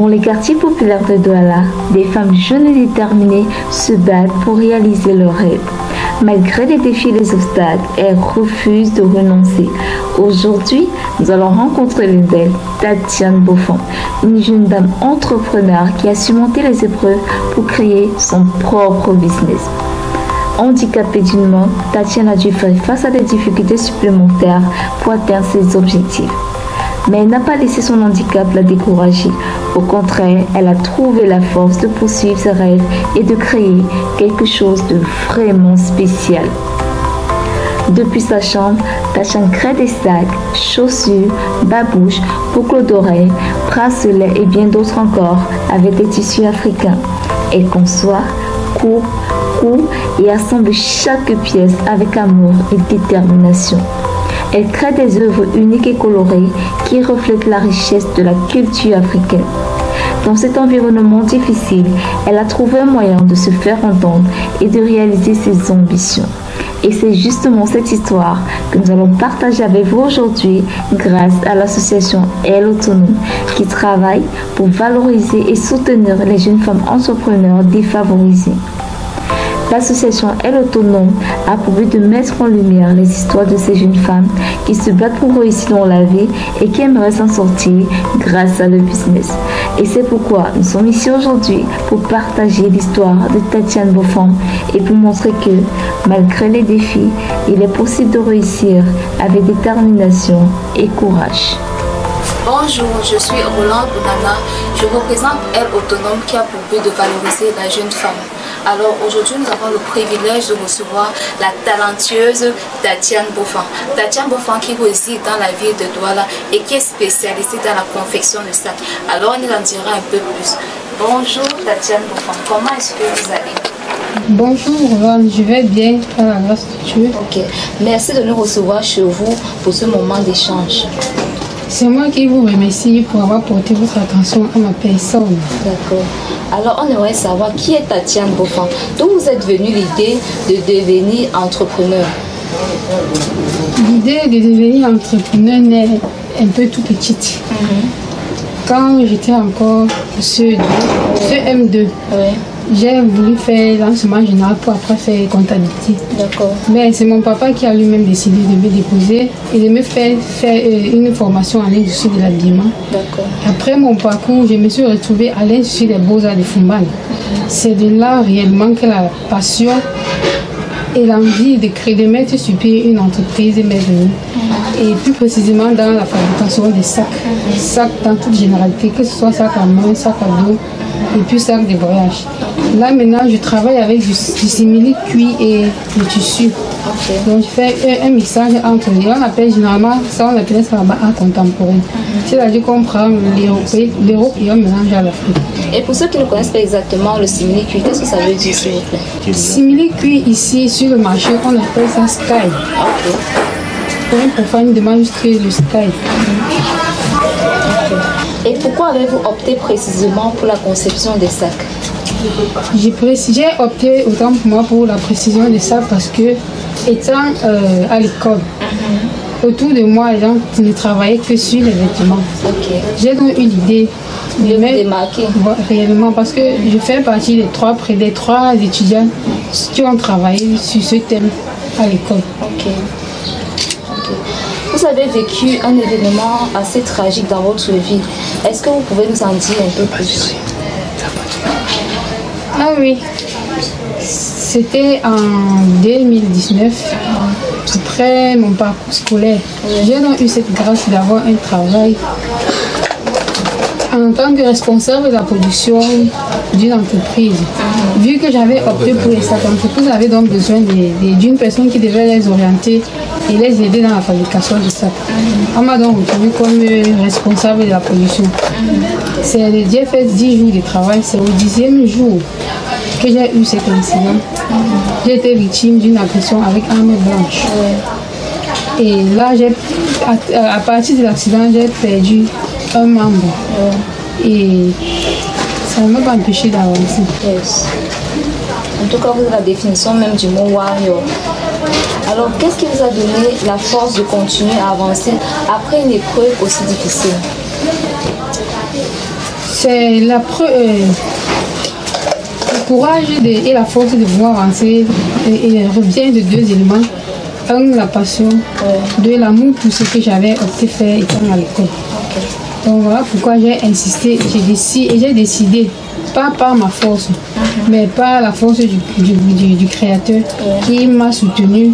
Dans les quartiers populaires de Douala, des femmes jeunes et déterminées se battent pour réaliser leurs rêves. Malgré les défis et les obstacles, elles refusent de renoncer. Aujourd'hui, nous allons rencontrer l'une d'elles, Tatiane Beaufond, une jeune dame entrepreneur qui a surmonté les épreuves pour créer son propre business. Handicapée d'une main, Tatiane a dû faire face à des difficultés supplémentaires pour atteindre ses objectifs. Mais elle n'a pas laissé son handicap la décourager. Au contraire, elle a trouvé la force de poursuivre ses rêves et de créer quelque chose de vraiment spécial. Depuis sa chambre, Tatiane crée des sacs, chaussures, babouches, boucles d'oreilles, bracelets et bien d'autres encore avec des tissus africains. Elle conçoit, coupe et assemble chaque pièce avec amour et détermination. Elle crée des œuvres uniques et colorées qui reflètent la richesse de la culture africaine. Dans cet environnement difficile, elle a trouvé un moyen de se faire entendre et de réaliser ses ambitions. Et c'est justement cette histoire que nous allons partager avec vous aujourd'hui grâce à l'association Elle Autonome qui travaille pour valoriser et soutenir les jeunes femmes entrepreneurs défavorisées. L'association Elle Autonome a pour but de mettre en lumière les histoires de ces jeunes femmes qui se battent pour réussir dans la vie et qui aimeraient s'en sortir grâce à leur business. Et c'est pourquoi nous sommes ici aujourd'hui pour partager l'histoire de Tatiane Beaufond et pour montrer que malgré les défis, il est possible de réussir avec détermination et courage. Bonjour, je suis Roland Bounana. Je représente Elle Autonome qui a pour but de valoriser la jeune femme. Alors aujourd'hui, nous avons le privilège de recevoir la talentueuse Tatiane Beaufond. Tatiane Beaufond qui réside dans la ville de Douala et qui est spécialisée dans la confection de sacs. Alors, on en dira un peu plus. Bonjour Tatiane Beaufond, comment est-ce que vous allez? Bonjour Roland, je vais bien, à la grâce de Dieu. Ok, merci de nous recevoir chez vous pour ce moment d'échange. C'est moi qui vous remercie pour avoir porté votre attention à ma personne. D'accord. Alors, on aimerait savoir qui est Tatiane Beaufond. D'où vous êtes venue l'idée de devenir entrepreneur? L'idée de devenir entrepreneur naît un peu tout petite. Quand j'étais encore CE2, j'ai voulu faire l'enseignement général pour après faire comptabilité. D'accord. Mais c'est mon papa qui a lui-même décidé de me déposer et de me faire une formation à l'industrie de l'habillement. D'accord. Après mon parcours, je me suis retrouvée à l'Institut des Beaux-Arts de Foumban. C'est de là réellement que la passion et l'envie de mettre sur pied une entreprise m'est venue. Et plus précisément dans la fabrication des sacs. Sacs dans toute généralité, que ce soit sac à main, sac à dos et puis sac de voyage. Là maintenant, je travaille avec du simili-cuir et du tissu. Donc je fais un mixage entre les, on appelle généralement ça, on appelle ça là-bas art contemporain. C'est-à-dire qu'on prend l'Europe et on mélange à l'Afrique. Et pour ceux qui ne connaissent pas exactement le simili-cuir, qu'est-ce que ça veut dire s'il vous plaît? Simili-cuir ici sur le marché, on appelle ça sky. Pour un profane, demande juste le sky. Et pourquoi avez-vous opté précisément pour la conception des sacs? J'ai opté autant pour moi pour la précision des sacs parce que, étant à l'école, autour de moi, les gens ne travaillaient que sur les vêtements. J'ai donc eu l'idée de me démarquer réellement parce que je fais partie des trois étudiants qui ont travaillé sur ce thème à l'école. Vous avez vécu un événement assez tragique dans votre vie. Est-ce que vous pouvez nous en dire un peu plus? Ah oui, c'était en 2019, après mon parcours scolaire. J'ai donc eu cette grâce d'avoir un travail en tant que responsable de la production d'une entreprise. Vu que j'avais opté pour les sacs, l'entreprise avait donc besoin d'une personne qui devait les orienter et les aider dans la fabrication du sac. On m'a donc retenu comme responsable de la production. J'ai fait 10 jours de travail, c'est au 10e jour que j'ai eu cet incident. J'ai été victime d'une agression avec arme blanche. Et là, à partir de l'accident, j'ai perdu un membre. Et ça ne m'a pas empêché d'avancer. En tout cas, vous avez la définition même du mot warrior. Alors, qu'est-ce qui vous a donné la force de continuer à avancer après une épreuve aussi difficile? C'est le courage et la force de pouvoir avancer et revient de deux éléments. Un, la passion. Deux, l'amour pour ce que j'avais opté faire étant à l'école. Donc voilà pourquoi j'ai insisté, j'ai décidé, pas par ma force, mais par la force du Créateur qui m'a soutenu,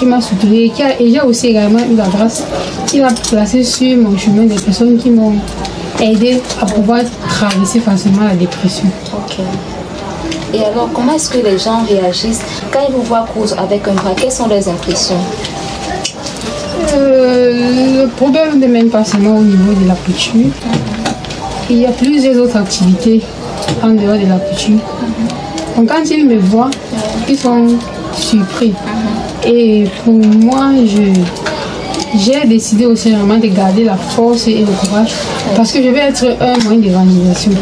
et j'ai aussi également eu la grâce qu'il a placé sur mon chemin des personnes qui m'ont aidé à pouvoir traverser facilement la dépression. Et alors, comment est-ce que les gens réagissent quand ils vous voient coudre avec un bras? Quelles sont leurs impressions? Le problème n'est même pas seulement au niveau de la couture. Il y a plusieurs autres activités en dehors de la couture. Donc quand ils me voient, ils sont surpris. Et pour moi, j'ai décidé aussi vraiment de garder la force et le courage parce que je vais être un moyen d'évangélisation.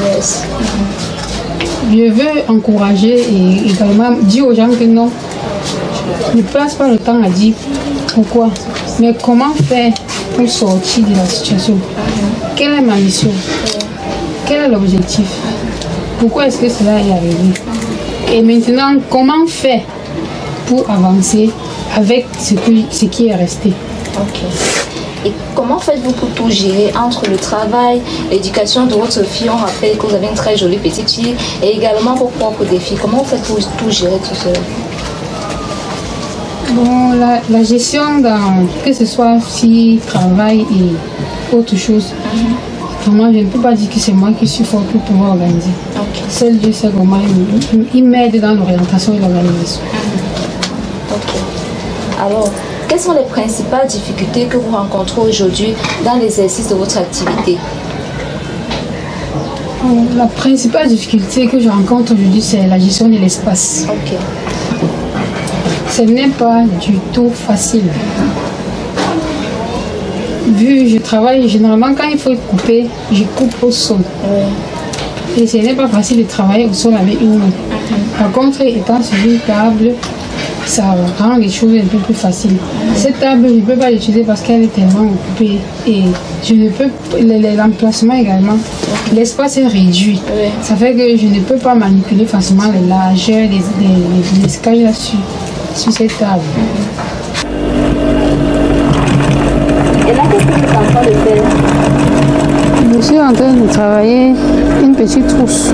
Je veux encourager et également dire aux gens que non, ne passe pas le temps à dire pourquoi, mais comment faire pour sortir de la situation. Quelle est ma mission? Quel est l'objectif? Pourquoi est-ce que cela est arrivé? Et maintenant, comment faire pour avancer avec ce qui est resté? Et comment faites-vous pour tout gérer entre le travail, l'éducation de votre fille? On rappelle que vous avez une très jolie petite fille et également vos propres défis. Comment vous faites pour tout gérer tout cela? Bon, la gestion, que ce soit fille, travail et autre chose, vraiment, je ne peux pas dire que c'est moi qui suis fort pour pouvoir organiser. Seul Dieu sait comment il m'aide dans l'orientation et l'organisation. Alors, quelles sont les principales difficultés que vous rencontrez aujourd'hui dans l'exercice de votre activité? La principale difficulté que je rencontre aujourd'hui, c'est la gestion de l'espace. Ce n'est pas du tout facile. Vu que je travaille, généralement quand il faut couper, je coupe au sol. Et ce n'est pas facile de travailler au sol avec une main. Par contre, étant sur une table, ça rend les choses un peu plus faciles. Cette table, je ne peux pas l'utiliser parce qu'elle est tellement occupée. Et je ne peux l'emplacement également. L'espace est réduit. Ça fait que je ne peux pas manipuler facilement les largeurs des escaliers là-dessus. Sur cette table. Et là, qu'est-ce que vous êtes en train de faire? Je suis en train de travailler une petite trousse.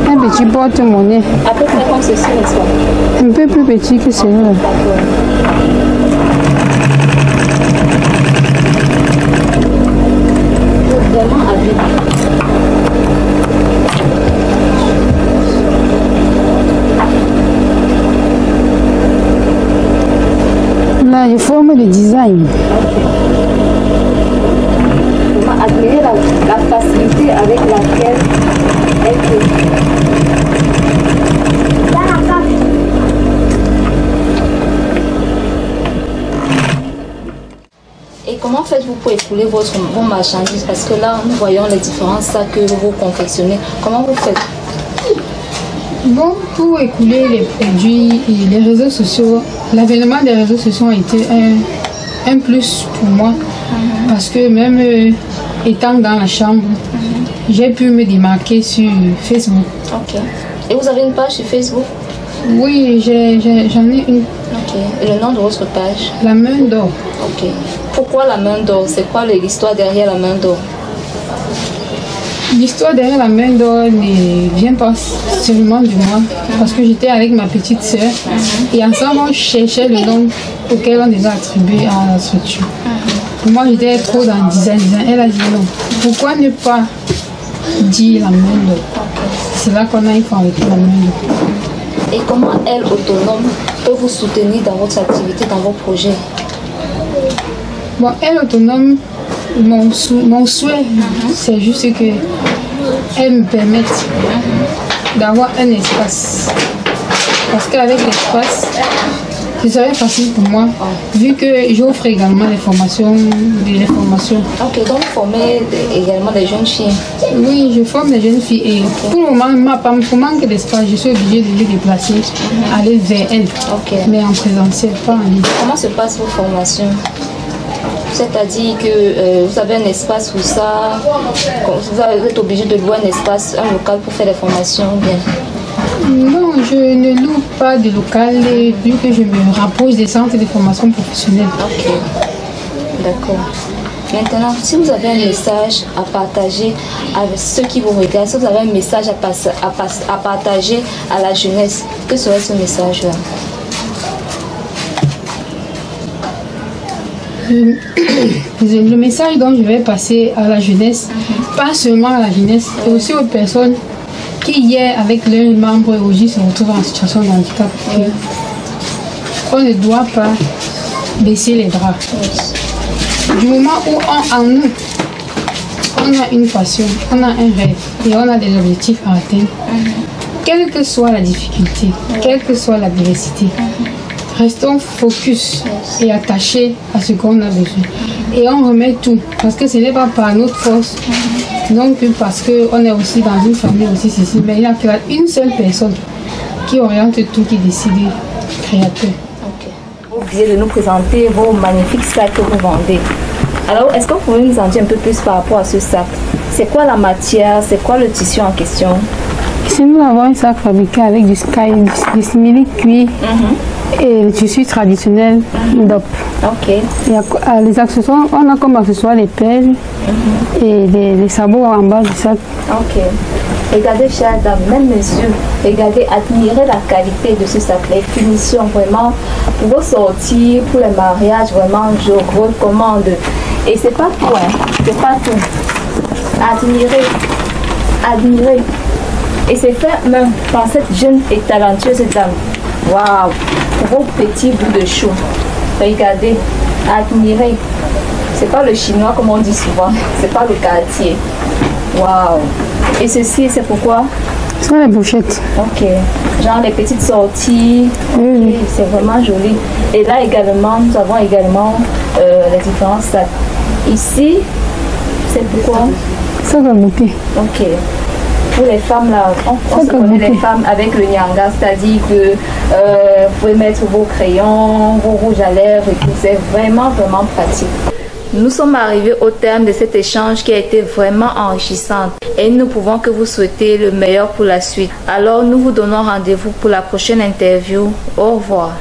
Un petit porte-monnaie. À peu près comme ceci, n'est-ce pas? Un peu plus petit que celui-là. Vraiment habile. Là, je forme le design. On va admirer la facilité avec laquelle elle peut. Et comment faites-vous pour écouler vos marchandises? Parce que là, nous voyons les différents sacs que vous confectionnez. Comment vous faites? Bon, pour écouler les produits et les réseaux sociaux, l'avènement des réseaux sociaux a été un plus pour moi. Parce que même étant dans la chambre, j'ai pu me démarquer sur Facebook. Et vous avez une page sur Facebook? Oui, j'en ai une. Et le nom de votre page? La main d'or. Pourquoi la main d'or? C'est quoi l'histoire derrière la main d'or? L'histoire derrière la main d'or ne vient pas seulement de moi, parce que j'étais avec ma petite sœur et ensemble on cherchait le nom auquel on devait attribuer à la structure. Moi j'étais trop dans le design. Elle a dit non. Pourquoi ne pas dire la main d'or? C'est là qu'on a eu avec la main d'or. Et comment elle, autonome, peut vous soutenir dans votre activité, dans vos projets? Bon, elle, autonome, mon souhait, c'est juste qu'elle me permette d'avoir un espace. Parce qu'avec l'espace, ce serait facile pour moi, vu que j'offre également des formations. Donc vous formez également des jeunes filles? Oui, je forme des jeunes filles et pour le moment, pour manque d'espace, je suis obligée de les déplacer, aller vers elles, mais en présentiel, pas en ligne. Comment se passent vos formations? C'est-à-dire que vous avez un espace pour ça, vous êtes obligé de louer un espace, un local pour faire les formations bien. Non, je ne loue pas de local vu que je me rapproche des centres de formation professionnelle. Ok, d'accord. Maintenant, si vous avez un message à partager avec ceux qui vous regardent, si vous avez un message à partager à la jeunesse, que serait ce message-là? Le message dont je vais passer à la jeunesse, pas seulement à la jeunesse, mais aussi aux personnes qui hier avec leurs membres aujourd'hui se retrouvent en situation de handicap. On ne doit pas baisser les bras. Du moment où en nous, on a une passion, on a un rêve et on a des objectifs à atteindre, quelle que soit la difficulté, quelle que soit la diversité, restons focus et attachés à ce qu'on a besoin. Et on remet tout, parce que ce n'est pas par notre force, non plus parce qu'on est aussi dans une famille aussi ceci, mais il y a une seule personne qui oriente tout, qui décide, créateur. Vous oubliez de nous présenter vos magnifiques sacs que vous vendez. Alors, est-ce que vous pouvez nous en dire un peu plus par rapport à ce sac? C'est quoi la matière? C'est quoi le tissu en question? Ici, nous avons un sac fabriqué avec du sky, du simili cuir et le tissu traditionnel DOP. Ok. Les accessoires, on a comme accessoires les perles et les sabots en bas du sac. Ok. Regardez, chers dames, même mes yeux, regardez, admirez la qualité de ce sac, les finitions vraiment, pour vos sorties, pour les mariages, vraiment, je recommande. Et c'est pas tout, hein, c'est pas tout. Admirez, admirez. Et c'est fait même par cette jeune et talentueuse dame. Waouh, pour vos petits bouts de chou. Regardez, admirez. C'est pas le chinois comme on dit souvent, c'est pas le quartier. Waouh. Et ceci, c'est pourquoi? Ce sont les bouchettes. Ok. Genre les petites sorties. Oui. C'est vraiment joli. Et là également, nous avons également les différents sacs. Ici, c'est pourquoi? Sac à bouquet. Ok. Pour les femmes là, on se connaît les femmes avec le nyanga, c'est-à-dire que vous pouvez mettre vos crayons, vos rouges à lèvres et tout. C'est vraiment, vraiment pratique. Nous sommes arrivés au terme de cet échange qui a été vraiment enrichissant et nous ne pouvons que vous souhaiter le meilleur pour la suite. Alors nous vous donnons rendez-vous pour la prochaine interview. Au revoir.